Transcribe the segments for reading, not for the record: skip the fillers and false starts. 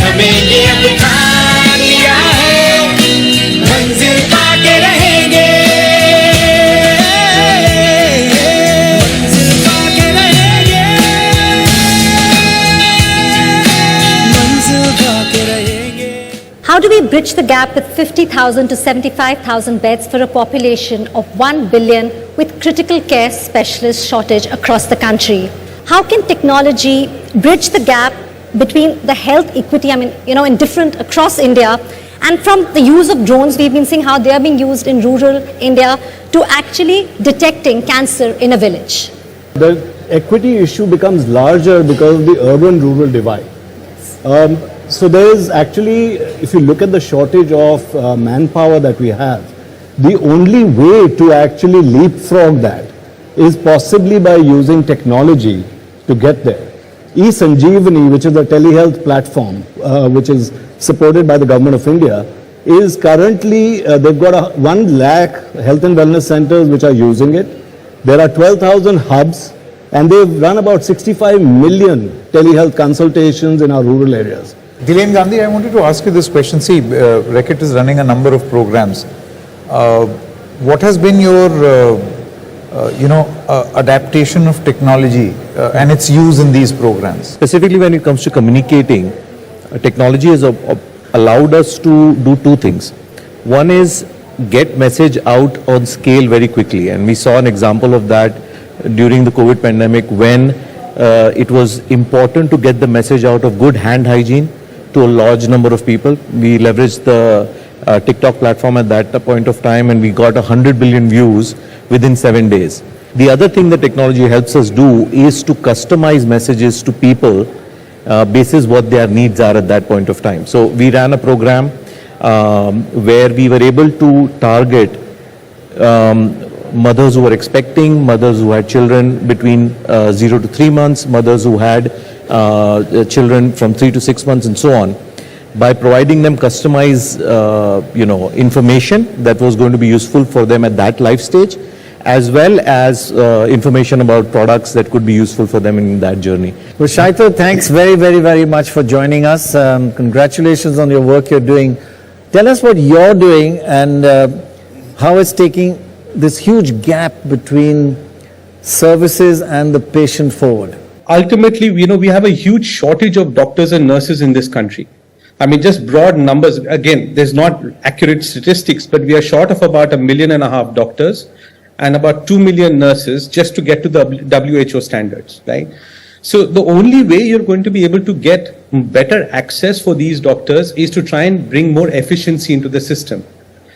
हमें ये अब ठान लिया है, मंजिल पाके रहेंगे, मंजिल पाके रहेंगे, मंजिल पाके रहेंगे. How do we bridge the gap with 50,000 to 75,000 beds for a population of 1 billion with critical care specialist shortage across the country? How can technology bridge the gap between the health equity, in different across India, and from the use of drones, we've been seeing how they are being used in rural India to actually detecting cancer in a village. The equity issue becomes larger because of the urban-rural divide. So there is actually, if you look at the shortage of manpower that we have, the only way to actually leapfrog that is possibly by using technology to get there. E-Sanjeevani, which is a telehealth platform, which is supported by the Government of India, is currently, they've got 1 lakh health and wellness centers which are using it. There are 12,000 hubs, and they've run about 65 million telehealth consultations in our rural areas. Dilen Gandhi, I wanted to ask you this question. See, Reckitt is running a number of programs. What has been your adaptation of technology and its use in these programs? Specifically when it comes to communicating, technology has allowed us to do 2 things. One is get message out on scale very quickly, and we saw an example of that during the COVID pandemic when it was important to get the message out of good hand hygiene to a large number of people. We leveraged the TikTok platform at that point of time, and we got 100 billion views within 7 days. The other thing that technology helps us do is to customize messages to people basis what their needs are at that point of time. So we ran a program where we were able to target mothers who were expecting, mothers who had children between 0 to 3 months, mothers who had children from 3 to 6 months, and so on, by providing them customized information that was going to be useful for them at that life stage, as well as information about products that could be useful for them in that journey. Well, Shaito, thanks very, very, very much for joining us. Congratulations on your work you're doing. Tell us what you're doing and how it's taking this huge gap between services and the patient forward. Ultimately, we have a huge shortage of doctors and nurses in this country. Just broad numbers. Again, there's not accurate statistics, but we are short of about 1.5 million doctors and about 2 million nurses just to get to the WHO standards, right? So the only way you're going to be able to get better access for these doctors is to try and bring more efficiency into the system.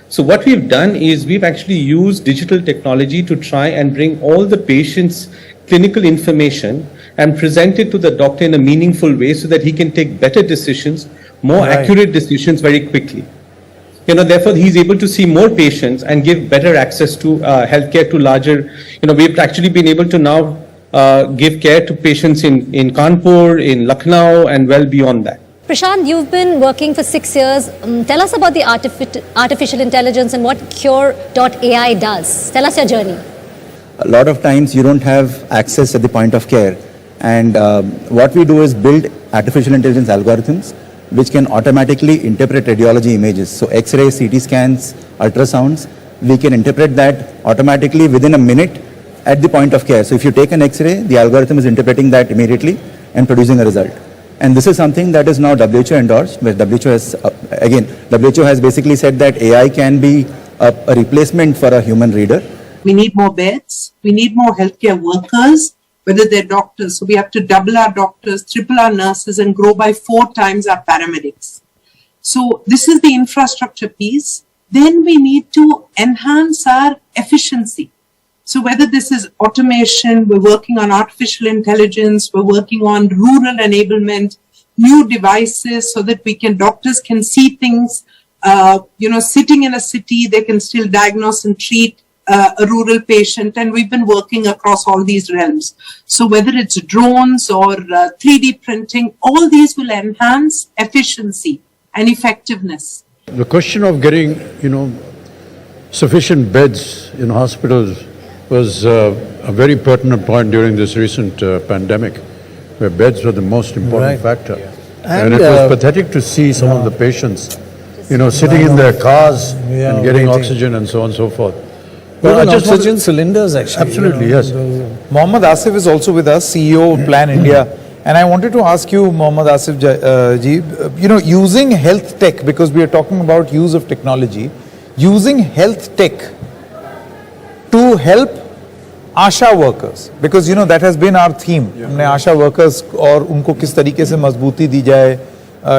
So what we've done is we've actually used digital technology to try and bring all the patient's clinical information and present it to the doctor in a meaningful way so that he can take better decisions, more accurate decisions very quickly. Therefore, he's able to see more patients and give better access to healthcare to larger, we've actually been able to now give care to patients in Kanpur, in Lucknow, and well beyond that. Prashant, you've been working for 6 years. Tell us about the artificial intelligence and what Cure.ai does. Tell us your journey. A lot of times you don't have access at the point of care. And what we do is build artificial intelligence algorithms which can automatically interpret radiology images. So X-rays, CT scans, ultrasounds, we can interpret that automatically within a minute at the point of care. So if you take an X-ray, the algorithm is interpreting that immediately and producing a result. And this is something that is now WHO endorsed, where WHO has basically said that AI can be a replacement for a human reader. We need more beds. We need more healthcare workers, whether they're doctors. So we have to double our doctors, triple our nurses, and grow by 4 times our paramedics. So this is the infrastructure piece. Then we need to enhance our efficiency. So whether this is automation, we're working on artificial intelligence, we're working on rural enablement, new devices so that doctors can see things, sitting in a city, they can still diagnose and treat a rural patient, and we've been working across all these realms. So whether it's drones or 3D printing, all these will enhance efficiency and effectiveness. The question of getting, sufficient beds in hospitals was a very pertinent point during this recent pandemic, where beds were the most important factor. And it was pathetic to see some of the patients, sitting in their cars and getting waiting. oxygen and so on and so forth. Well, I just wanted- oxygen cylinders actually. Absolutely, yes. Mohammad Asif is also with us, CEO of Plan India. And I wanted to ask you, Mohammad Asif ji, using health tech, because we are talking about use of technology, using health tech to help ASHA workers, because that has been our theme. हमने ASHA workers और उनको किस तरीके से मजबूती दी जाए,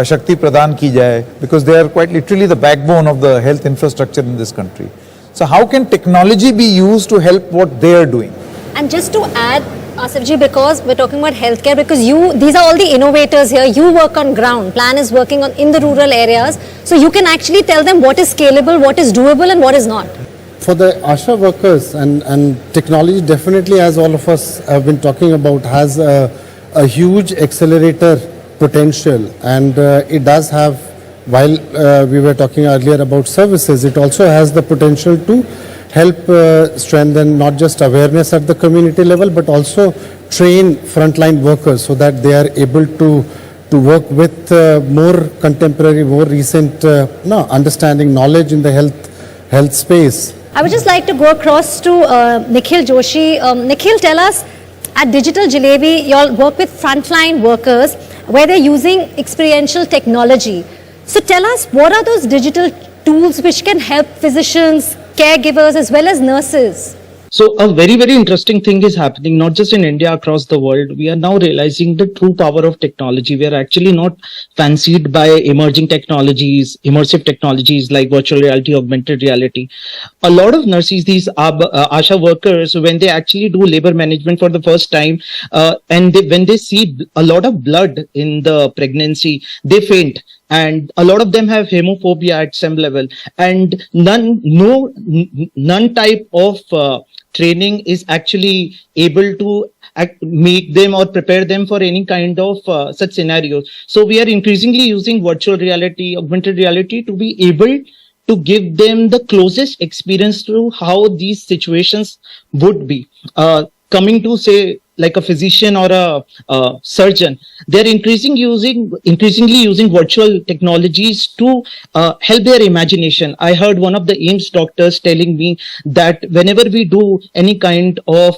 शक्ति प्रदान की जाए, because they are quite literally the backbone of the health infrastructure in this country. So how can technology be used to help what they are doing? And just to add, Asif ji, because we're talking about healthcare, because these are all the innovators here. You work on ground. Plan is working in the rural areas, so you can actually tell them what is scalable, what is doable, and what is not. For the ASHA workers and technology, definitely, as all of us have been talking about, has a huge accelerator potential, and it does have. While we were talking earlier about services, it also has the potential to help strengthen not just awareness at the community level, but also train frontline workers so that they are able to work with more contemporary, more recent understanding, knowledge in the health space. I would just like to go across to Nikhil Joshi. Nikhil, tell us, at Digital Jalebi, you all work with frontline workers where they're using experiential technology. So tell us, what are those digital tools which can help physicians, caregivers, as well as nurses? So a very, very interesting thing is happening, not just in India, across the world. We are now realizing the true power of technology. We are actually not fancied by emerging technologies, immersive technologies like virtual reality, augmented reality. A lot of nurses, these ASHA workers, when they actually do labor management for the first time, and when they see a lot of blood in the pregnancy, they faint. And a lot of them have hemophobia at some level, and none type of training is actually able to make them or prepare them for any kind of such scenarios. So we are increasingly using virtual reality, augmented reality to be able to give them the closest experience to how these situations would be. Coming to, say, like a physician or a surgeon, they're increasingly using virtual technologies to help their imagination. I heard one of the AIMS doctors telling me that whenever we do any kind of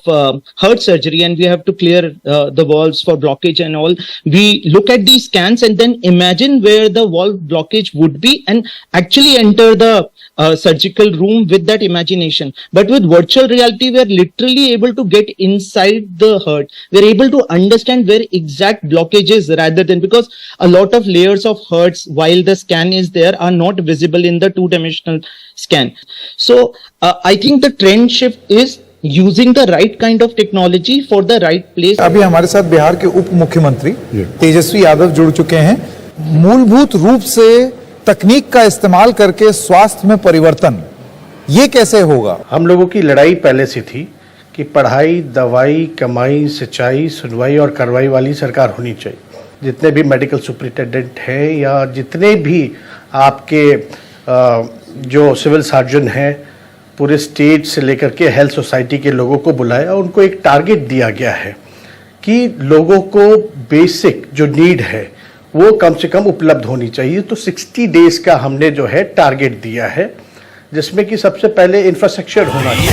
heart surgery and we have to clear the valves for blockage and all, we look at these scans and then imagine where the valve blockage would be and actually enter the surgical room with that imagination. But with virtual reality, we are literally able to get inside the heart. We're able to understand where exact blockage is, rather than, because a lot of layers of hurts while the scan is there are not visible in the two-dimensional scan. So I think the trend shift is using the right kind of technology for the right place. अभी हमारे साथ बिहार के उप मुख्यमंत्री तेजस्वी यादव जुड़ चुके हैं। मूलभूत रूप से तकनीक का इस्तेमाल करके स्वास्थ्य में परिवर्तन, ये कैसे होगा? हम लोगों की लड़ाई पहले से थी कि पढ़ाई, दवाई, कमाई, सिंचाई, सुनवाई और कार्रवाई वाली सरकार होनी चाहिए। जितने भी मेडिकल सुपरिटेंडेंट हैं या जितने भी आपके जो सिविल सर्जन हैं, पूरे स्टेट से लेकर के हेल्थ सोसाइटी के लोगों को बुलाया, उनको एक टारगेट दिया गया है कि लोगों को बेसिक जो नीड है वो कम से कम उपलब्ध होनी चाहिए। तो 60 डेज का हमने जो है टारगेट दिया है, जिसमें कि सबसे पहले इंफ्रास्ट्रक्चर होना चाहिए।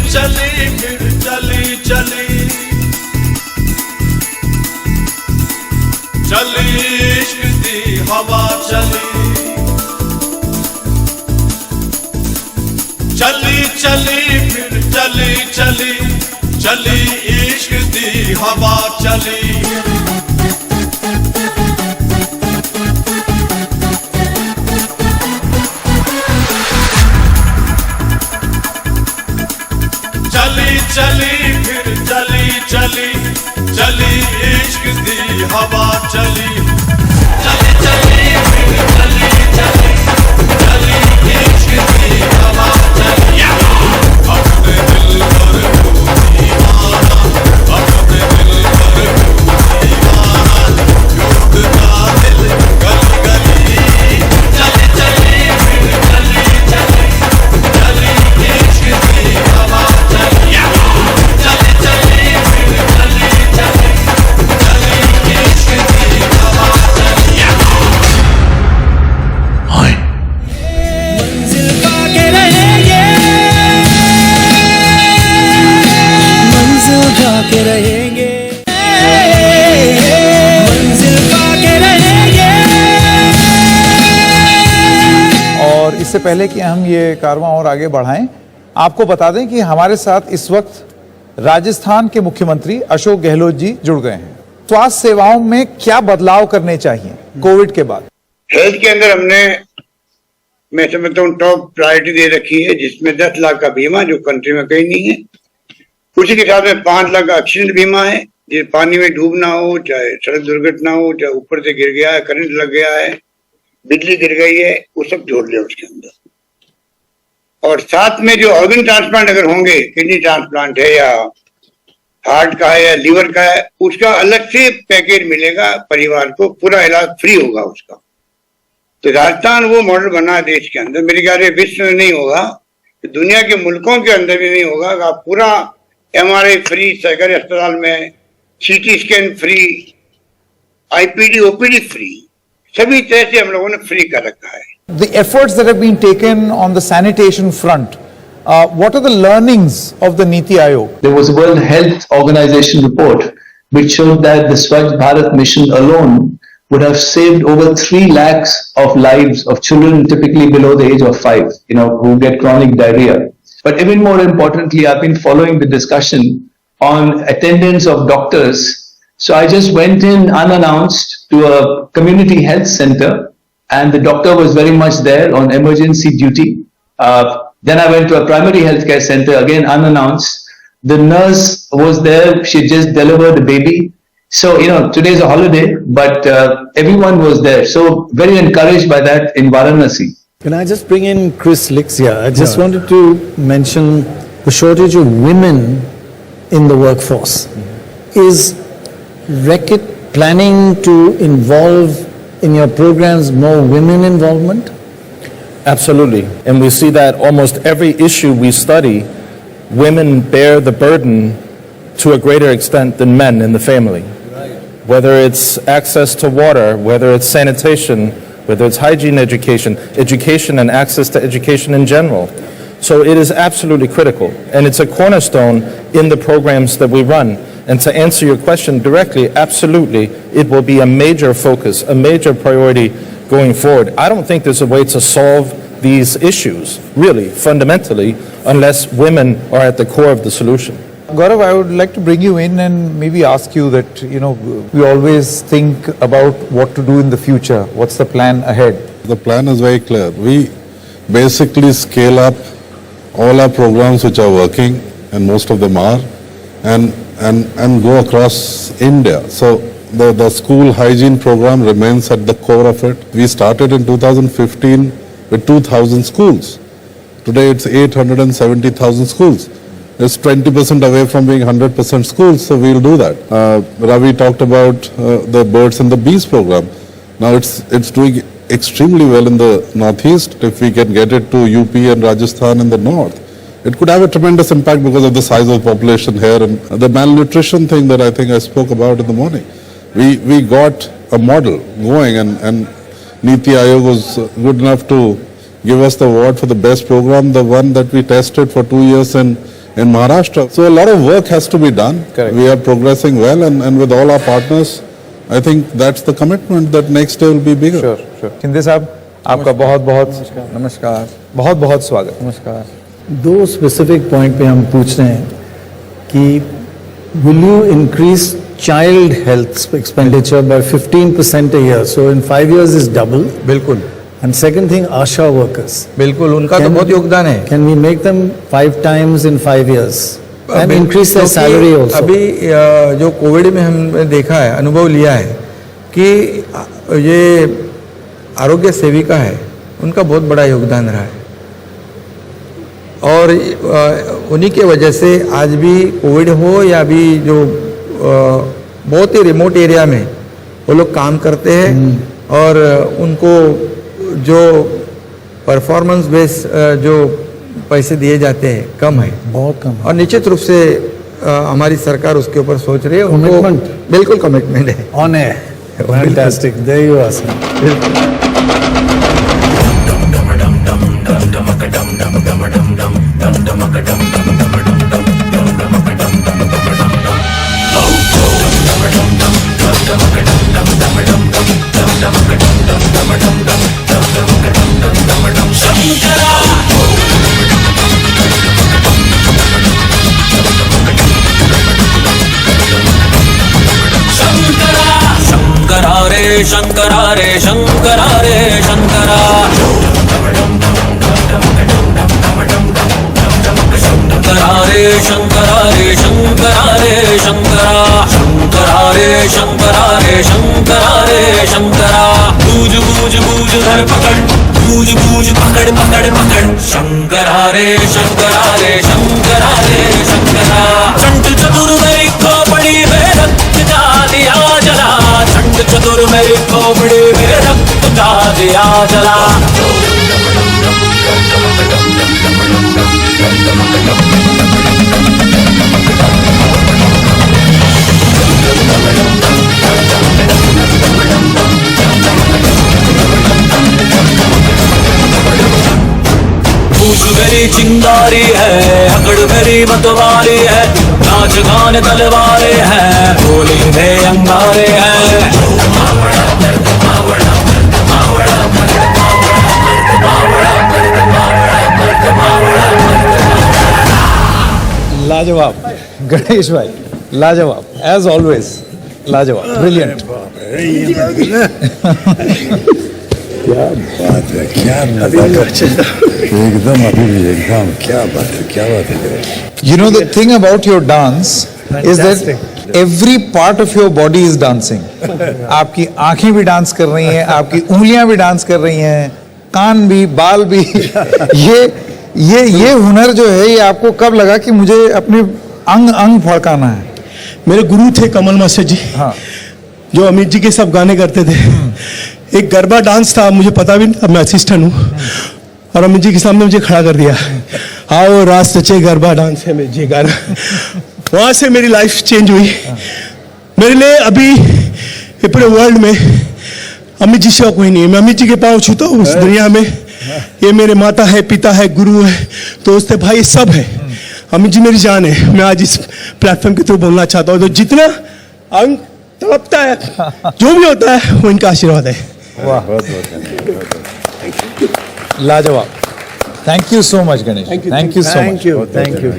चली फिर चली चली चली इश्क दी हवा चली चली चली फिर चली चली चली इश्क दी हवा चली चली फिर चली चली चली इश्क दी हवा चली चली चली फिर चली चली चली इश्क दी हवा चली अपने दिल पर दीवाना अपने दिल पर दीवाना ढूंढता दिल गली गली चली चली फिर चली चली चली इश्क दी हवा चली इससे पहले कि हम ये कारवां और आगे बढ़ाएं, आपको बता दें कि हमारे साथ इस वक्त राजस्थान के मुख्यमंत्री अशोक गहलोत जी जुड़ गए हैं। स्वास्थ्य सेवाओं में क्या बदलाव करने चाहिए कोविड के बाद? हेल्थ के अंदर हमने, मैं समझता हूँ, टॉप प्रायोरिटी दे रखी है, जिसमें 10 लाख का बीमा जो कंट्री में कहीं नहीं है। उसी के साथ में 5 लाख का एक्सीडेंट बीमा है, जो पानी में डूबना हो, चाहे सड़क दुर्घटना हो, चाहे ऊपर से गिर गया है, करंट लग गया है, बिजली गिर गई है, वो सब जोड़ लिया उसके अंदर। और साथ में जो ऑर्गन ट्रांसप्लांट अगर होंगे, किडनी ट्रांसप्लांट है या हार्ट का है या लीवर का है, उसका अलग से पैकेज मिलेगा परिवार को, पूरा इलाज फ्री होगा उसका। तो राजस्थान वो मॉडल बना है देश के अंदर, मेरे ख्याल से विश्व में नहीं होगा, दुनिया के मुल्कों के अंदर भी नहीं होगा। आप पूरा MRI फ्री सरकारी अस्पताल में, CT scan free, IPD OPD free, सभी तरह से हम लोगों ने फ्री कर रखा है। The efforts that have been taken on the sanitation front, what are the learnings of the Niti Aayog? There was a World Health Organization report which showed that the Swasth Bharat mission alone would have saved over 3 lakhs of lives of children typically below the age of 5, who get chronic diarrhea. But even more importantly, I've been following the discussion on attendance of doctors. So I just went in unannounced to a community health center, and the doctor was very much there on emergency duty. Then I went to a primary healthcare center, again unannounced. The nurse was there, she just delivered the baby. So, today's a holiday, but everyone was there. So very encouraged by that in Varanasi. Can I just bring in Chris Lakshya? I just wanted to mention the shortage of women in the workforce. Is Reckitt planning to involve in your programs more women involvement? Absolutely. And we see that almost every issue we study, women bear the burden to a greater extent than men in the family. Whether it's access to water, whether it's sanitation, whether it's hygiene education and access to education in general. So it is absolutely critical, and it's a cornerstone in the programs that we run. And to answer your question directly, absolutely, it will be a major focus, a major priority going forward. I don't think there's a way to solve these issues, really, fundamentally, unless women are at the core of the solution. Gaurav, I would like to bring you in and maybe ask you that, we always think about what to do in the future. What's the plan ahead? The plan is very clear. We basically scale up all our programs which are working, and most of them are, and go across India. So the school hygiene program remains at the core of it. We started in 2015 with 2,000 schools. Today it's 870,000 schools. It's 20% away from being 100% schools, so we'll do that. Ravi talked about the birds and the bees program. Now it's doing extremely well in the northeast. If we can get it to UP and Rajasthan in the north, it could have a tremendous impact because of the size of the population here and the malnutrition thing that I think I spoke about in the morning. We got a model going, and Niti Aayog was good enough to give us the award for the best program, the one that we tested for 2 years in Maharashtra. So a lot of work has to be done. Correct. We are progressing well, and with all our partners, I think that's the commitment that next year will be bigger. Sure. Shinde साहब, आपका बहुत स्वागत। नमस्कार। 2 specific point पे हम पूछ रहे हैं कि will you increase child health expenditure by 15% a year? So in 5 years is double. बिल्कुल। And second thing, ASHA workers. बिल्कुल, उनका तो बहुत योगदान है। Can we make them 5 times in 5 years? And increase their salary also. अभी जो Covid में हमने देखा है, अनुभव लिया है कि ये आरोग्य सेविका है, उनका बहुत बड़ा योगदान रहा है, और उन्हीं के वजह से आज भी कोविड हो या भी जो बहुत ही रिमोट एरिया में वो लोग काम करते हैं, और उनको जो परफॉर्मेंस बेस जो पैसे दिए जाते हैं कम है, बहुत कम है, और निश्चित रूप से हमारी सरकार उसके ऊपर सोच रही है। कमिटमेंट, बिल्कुल कमिटमेंट है। ऑन है। Fantastic, there you are sir. Dum Shankara रे शंकरा रे शंकरा शंकरा रे शंकरा रे शंकरा रे शंकरा शंकरा रे शंकरा रे शंकरा रे शंकरा बूझ बूझ बूझ धर पकड़ बूझ बूझ पकड़ पकड़ पकड़ शंकरा रे शंकरा रे शंकरा रे शंकरा चंड चतुर मेरी खोपड़ी में रक्त जा दिया जला चंड चतुर मेरी खोपड़ी में रक्त जा दिया जला पूछ मेरी चिंगारी है अकड़ मेरी मतवारी है नाच गान तलवारे हैं बोली में अंगारे हैं लाजवाब गणेश भाई, लाजवाब एज ऑलवेज, लाजवाब, ब्रिलियंट। क्या बात है, क्या एकदम अभी भी एकदम क्या बात है, क्या बात है। You know the thing about your dance is that every part of your body is dancing. आपकी आंखें भी डांस कर रही हैं, आपकी उंगलियां भी डांस कर रही हैं, कान भी, बाल भी। ये हुनर जो है, ये आपको कब लगा कि मुझे अपने अंग अंग फड़काना है? मेरे गुरु थे कमल मास्टर जी, हाँ, जो अमित जी के सब गाने करते थे। एक गरबा डांस था, मुझे पता भी नहीं, अब मैं असिस्टेंट हूँ, और अमित जी के सामने मुझे खड़ा कर दिया, आओ रात सच्चे गरबा डांस है मेरे जी गाना। वहाँ से मेरी लाइफ चेंज हुई। मेरे लिए अभी पूरे वर्ल्ड में अमित जी से कोई नहीं है। मैं अमित जी के पाँव छूता हूँ उस दुनिया में। ये मेरे माता है, पिता है, गुरु है, दोस्त है, भाई, सब है। अमित जी मेरी जान है। मैं आज इस प्लेटफॉर्म के थ्रू बोलना चाहता हूँ, तो जितना अंग तड़पता है, जो भी होता है, वो इनका आशीर्वाद है। वाह, लाजवाब। Thank you so much Ganesh, thank you so much, thank you.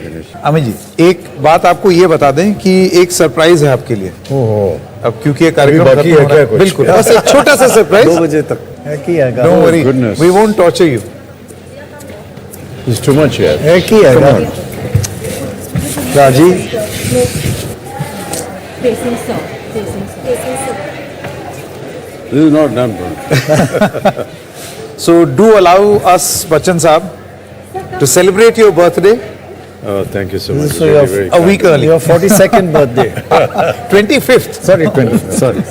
Amit ji, एक बात आपको ये बता दें कि एक सरप्राइज है आपके लिए। अब क्योंकि ये कार्यक्रम बाकी है क्या कुछ? बिल्कुल, बस एक छोटा सा सरप्राइज। 2 बजे तक। Don't worry, we won't torture you. It's too much here. Come on. Raji. This is not done, bro. So do allow us, Bachchan Saab, to celebrate your birthday. Oh, thank you so much. So A week early. Your 42nd birthday. 25th. Sorry, 25th. Sorry.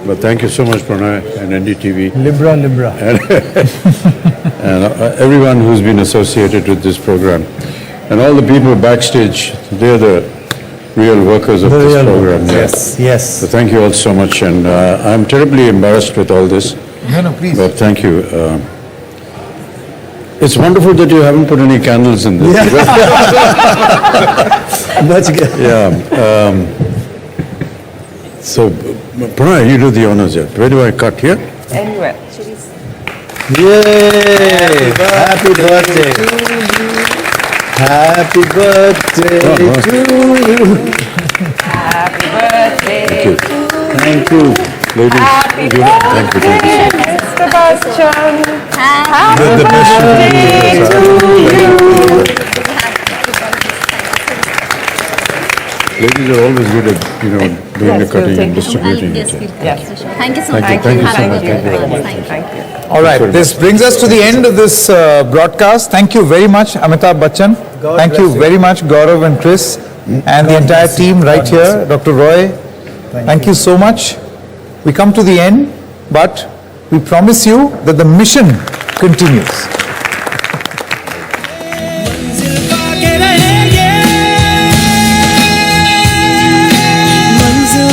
But thank you so much, Pranay and NDTV. Libra. And everyone who's been associated with this program. And all the people backstage, they're the real workers of this program. Yes. So thank you all so much. And I'm terribly embarrassed with all this. No, please. But thank you. It's wonderful that you haven't put any candles in this. That's good. Yeah. So, Pranay, you do the honors here. Where do I cut here? Anywhere. Yay! Happy birthday. Happy birthday to you. Happy birthday. Thank you. Ladies, Happy thank you. Thank you. Mr. Bachchan. Happy The best birthday to you. Ladies are always good at, doing the cutting and distributing it. Yes. Thank you so Thank much. you. Thank you so much. Thank you very much. Thank you. All right, this brings us to the end of this broadcast. Thank you very much, Amitabh Bachchan. Thank you very much, Gaurav and Chris, and the entire team right here, Dr. Roy. Thank you so much. We come to the end, but we promise you that the mission continues. मंजिल